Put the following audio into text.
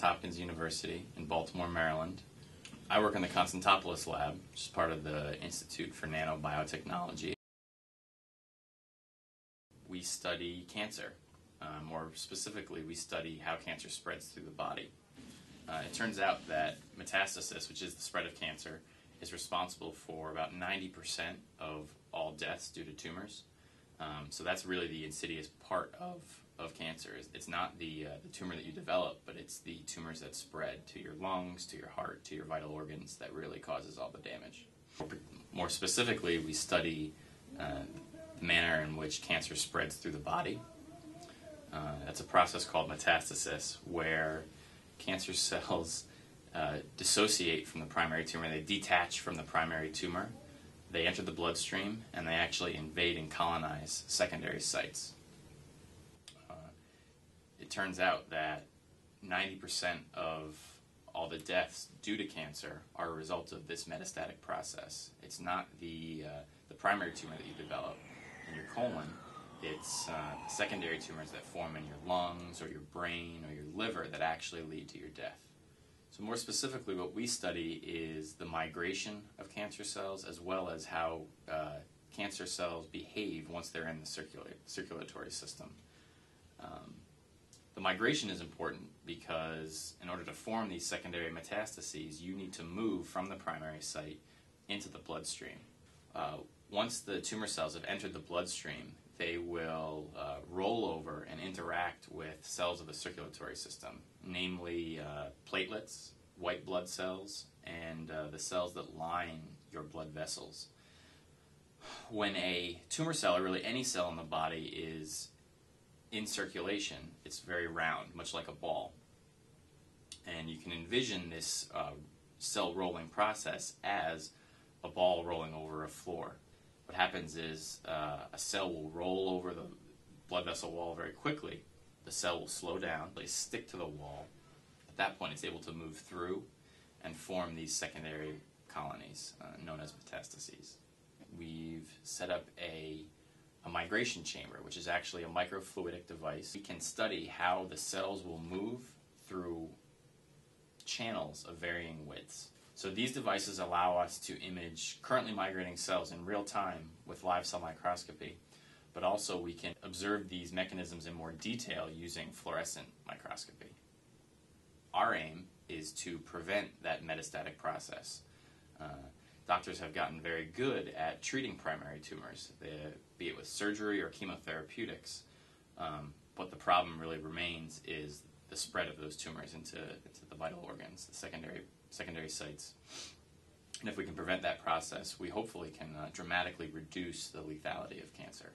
Hopkins University in Baltimore, Maryland. I work in the Constantopoulos lab, which is part of the Institute for NanoBioTechnology. We study cancer. More specifically, we study how cancer spreads through the body. It turns out that metastasis, which is the spread of cancer, is responsible for about 90% of all deaths due to tumors. So that's really the insidious part of cancer. It's not the tumor that you develop, but it's the tumors that spread to your lungs, to your heart, to your vital organs that really causes all the damage. More specifically, we study the manner in which cancer spreads through the body. That's a process called metastasis, where cancer cells dissociate from the primary tumor. They detach from the primary tumor. They enter the bloodstream, and they actually invade and colonize secondary sites. It turns out that 90% of all the deaths due to cancer are a result of this metastatic process. It's not the primary tumor that you develop in your colon. It's secondary tumors that form in your lungs or your brain or your liver that actually lead to your death. So more specifically, what we study is the migration of cancer cells, as well as how cancer cells behave once they're in the circulatory system. The migration is important because in order to form these secondary metastases, you need to move from the primary site into the bloodstream. Once the tumor cells have entered the bloodstream, they will roll over and interact with cells of the circulatory system, namely platelets, white blood cells, and the cells that line your blood vessels. When a tumor cell, or really any cell in the body, is in circulation, it's very round, much like a ball. And you can envision this cell rolling process as a ball rolling over a floor. What happens is a cell will roll over the blood vessel wall very quickly. The cell will slow down, they stick to the wall. At that point, it's able to move through and form these secondary colonies known as metastases. We've set up a migration chamber, which is actually a microfluidic device. We can study how the cells will move through channels of varying widths. So these devices allow us to image currently migrating cells in real time with live cell microscopy, but also we can observe these mechanisms in more detail using fluorescent microscopy. Our aim is to prevent that metastatic process. Doctors have gotten very good at treating primary tumors, be it with surgery or chemotherapeutics, but the problem really remains is the spread of those tumors into the vital organs, the secondary sites. And if we can prevent that process, we hopefully can dramatically reduce the lethality of cancer.